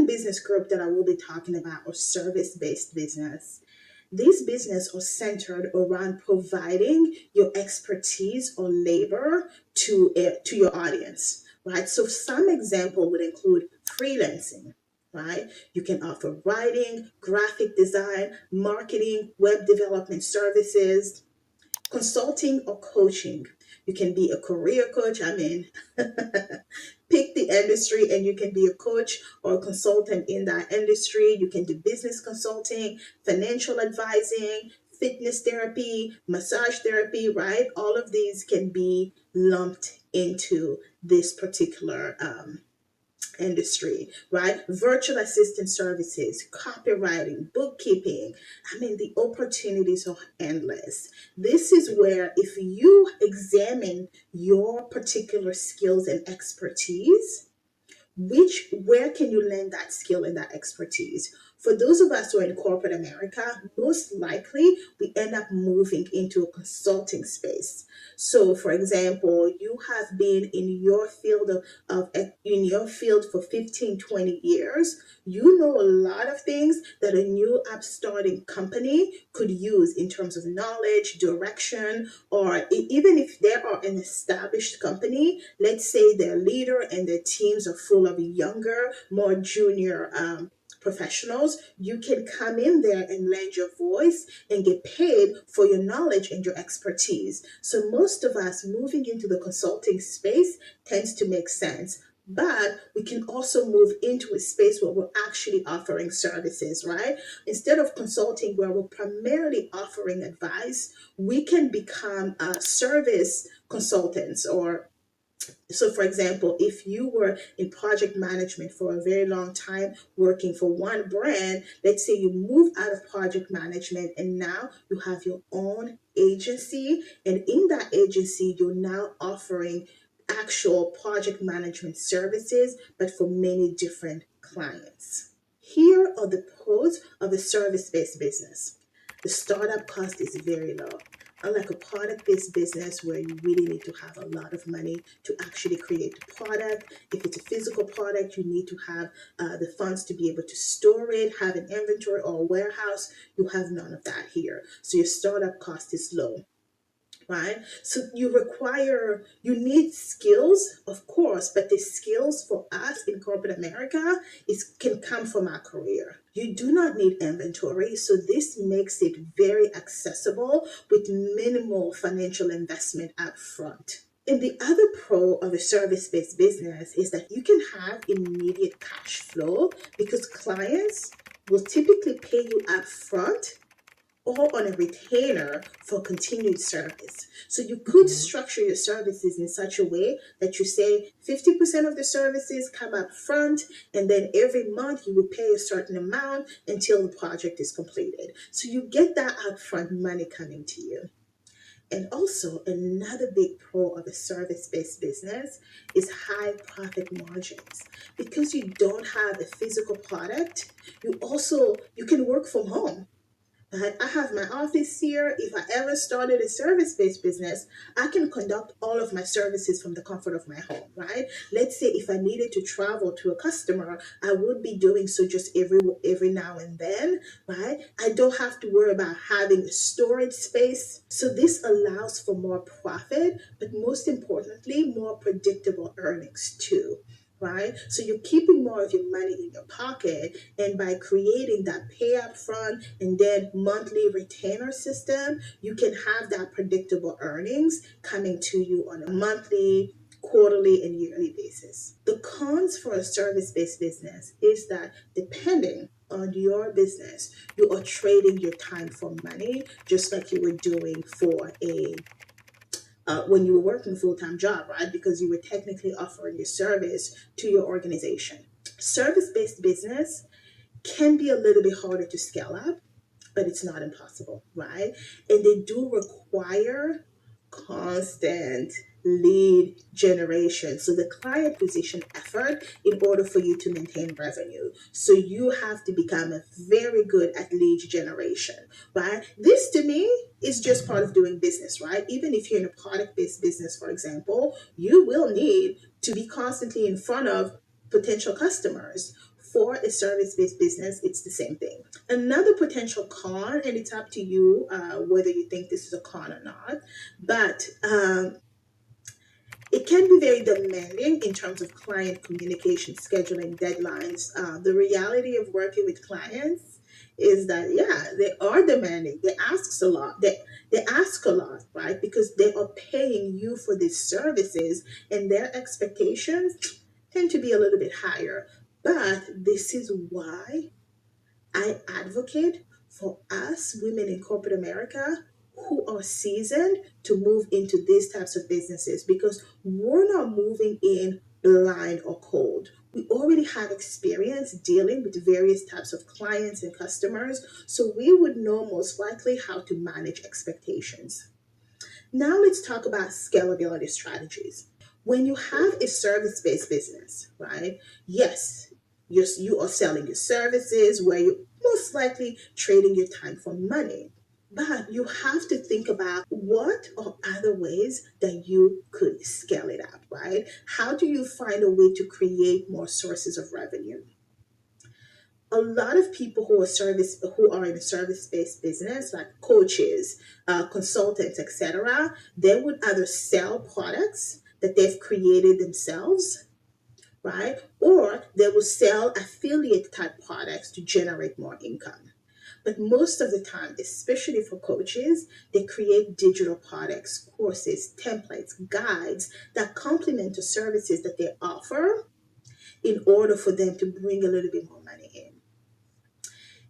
second business group that I will be talking about are service-based business. These businesses are centered around providing your expertise or labor to your audience, right? So some example would include freelancing, right? You can offer writing, graphic design, marketing, web development services, consulting or coaching. You can be a career coach. I mean, pick the industry and you can be a coach or a consultant in that industry. You can do business consulting, financial advising, fitness therapy, massage therapy, right? All of these can be lumped into this particular industry, right? Virtual assistant services, copywriting, bookkeeping. I mean, the opportunities are endless. This is where, if you examine your particular skills and expertise, where can you learn that skill and that expertise? For those of us who are in corporate America, most likely we end up moving into a consulting space. So for example, you have been in your field in your field for 15, 20 years. You know a lot of things that a new upstarting company could use in terms of knowledge, direction, or even if they are an established company, let's say their leader and their teams are full of younger, more junior professionals, you can come in there and lend your voice and get paid for your knowledge and your expertise. So most of us moving into the consulting space tends to make sense. But we can also move into a space where we're actually offering services, right? Instead of consulting, where we're primarily offering advice, we can become service consultants. Or so for example, if you were in project management for a very long time working for one brand, let's say you move out of project management and now you have your own agency, and in that agency you're now offering actual project management services but for many different clients. Here are the pros of a service-based business. The startup cost is very low. Unlike a product-based business where you really need to have a lot of money to actually create the product, if it's a physical product, you need to have the funds to be able to store it, have an inventory or a warehouse. You have none of that here. So your startup cost is low, right? So you need skills, of course, but the skills for us in corporate America can come from our career. You do not need inventory, so this makes it very accessible with minimal financial investment up front. And the other pro of a service-based business is that you can have immediate cash flow because clients will typically pay you up front or on a retainer for continued service. So you could structure your services in such a way that you say 50% of the services come up front, and then every month you will pay a certain amount until the project is completed. So you get that upfront money coming to you. And also, another big pro of a service-based business is high profit margins. Because you don't have a physical product, you can work from home. I have my office here. If I ever started a service-based business, I can conduct all of my services from the comfort of my home, right? Let's say if I needed to travel to a customer, I would be doing so just every now and then, right? I don't have to worry about having a storage space. So this allows for more profit, but most importantly, more predictable earnings too, right? So you're keeping more of your money in your pocket, and by creating that pay up front and then monthly retainer system, you can have that predictable earnings coming to you on a monthly, quarterly, and yearly basis. The cons for a service-based business is that depending on your business, you are trading your time for money, just like you were doing for a when you were working a full-time job, right? Because you were technically offering your service to your organization. Service-based business can be a little bit harder to scale up, but it's not impossible, right? And they do require constant lead generation. So the client acquisition effort in order for you to maintain revenue. So you have to become very good at lead generation, right? This to me is just part of doing business, right? Even if you're in a product-based business, for example, you will need to be constantly in front of potential customers for a service-based business, it's the same thing. Another potential con, and it's up to you whether you think this is a con or not, but it can be very demanding in terms of client communication, scheduling, deadlines. The reality of working with clients is that, yeah, they are demanding. They ask a lot. They ask a lot, right? Because they are paying you for these services, and their expectations tend to be a little bit higher. But this is why I advocate for us women in corporate America who are seasoned to move into these types of businesses, because we're not moving in blind or cold. We already have experience dealing with various types of clients and customers, so we would know most likely how to manage expectations. Now let's talk about scalability strategies. When you have a service-based business, right? Yes, you are selling your services where you're most likely trading your time for money. But you have to think about what are other ways that you could scale it up, right? How do you find a way to create more sources of revenue? A lot of people who are in a service-based business, like coaches, consultants, etc., they would either sell products that they've created themselves, right, or they will sell affiliate type products to generate more income. But most of the time, especially for coaches, they create digital products, courses, templates, guides that complement the services that they offer in order for them to bring a little bit more money in.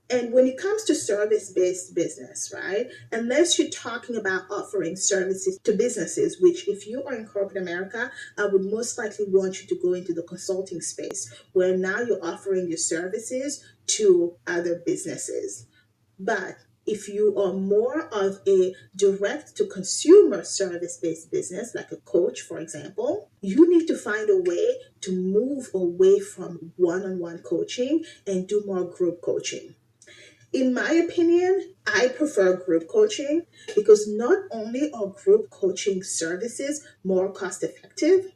And when it comes to service based business, right, unless you're talking about offering services to businesses, which if you are in corporate America, I would most likely want you to go into the consulting space where now you're offering your services to other businesses. But if you are more of a direct to consumer service based business, like a coach, for example, you need to find a way to move away from one on one coaching and do more group coaching. In my opinion, I prefer group coaching because not only are group coaching services more cost effective,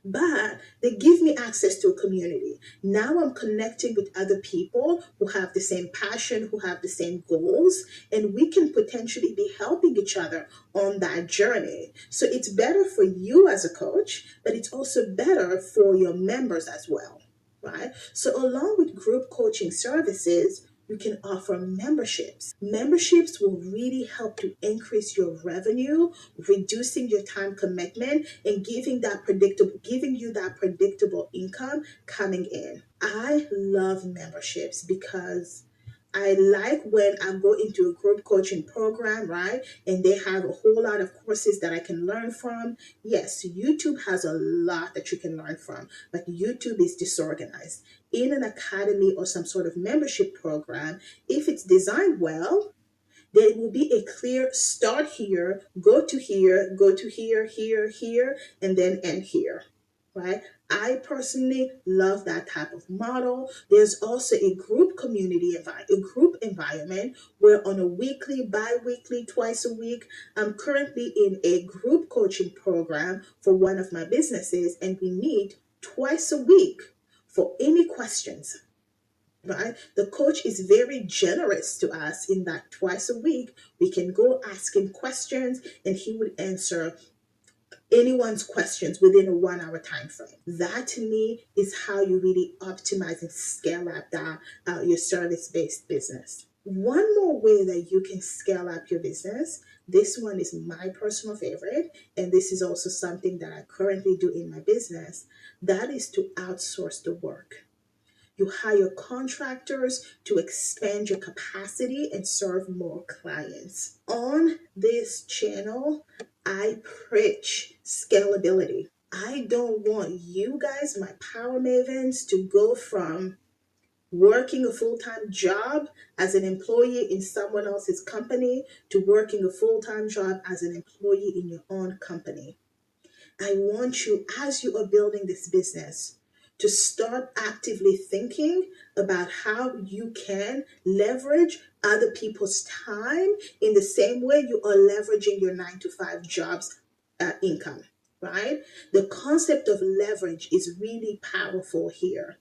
but they give me access to a community. Now I'm connecting with other people who have the same passion, who have the same goals, and we can potentially be helping each other on that journey. So it's better for you as a coach, but it's also better for your members as well, right? So along with group coaching services, you can offer memberships. Memberships will really help to increase your revenue, reducing your time commitment and giving you that predictable income coming in. I love memberships because I like when I go into a group coaching program, right? And they have a whole lot of courses that I can learn from. Yes, YouTube has a lot that you can learn from, but YouTube is disorganized. In an academy or some sort of membership program, if it's designed well, there will be a clear start here, go to here, here, and then end here, right? I personally love that type of model. There's also a a group environment where on a weekly, bi-weekly, twice a week, I'm currently in a group coaching program for one of my businesses, and we meet twice a week for any questions, right? The coach is very generous to us in that twice a week we can go ask him questions and he would answer anyone's questions within a 1 hour time frame. That to me is how you really optimize and scale up your service based business. One more way that you can scale up your business, this one is my personal favorite, and this is also something that I currently do in my business, that is to outsource the work. You hire contractors to expand your capacity and serve more clients. On this channel, I preach scalability. I don't want you guys, my power mavens, to go from working a full time job as an employee in someone else's company to working a full time job as an employee in your own company. I want you, as you are building this business, to start actively thinking about how you can leverage other people's time in the same way you are leveraging your 9 to 5 jobs income, right? The concept of leverage is really powerful here.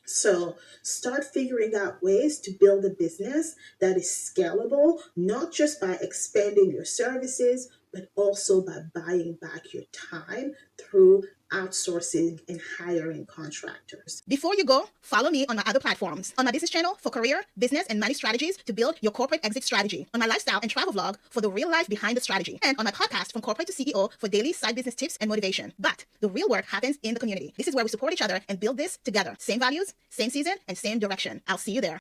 So start figuring out ways to build a business that is scalable, not just by expanding your services, but also by buying back your time through outsourcing and hiring contractors. Before you go, follow me on my other platforms. On my business channel for career, business, and money strategies to build your corporate exit strategy. On my lifestyle and travel vlog for the real life behind the strategy. And on my podcast, From Corporate to CEO, for daily side business tips and motivation. But the real work happens in the community. This is where we support each other and build this together. Same values, same season, and same direction. I'll see you there.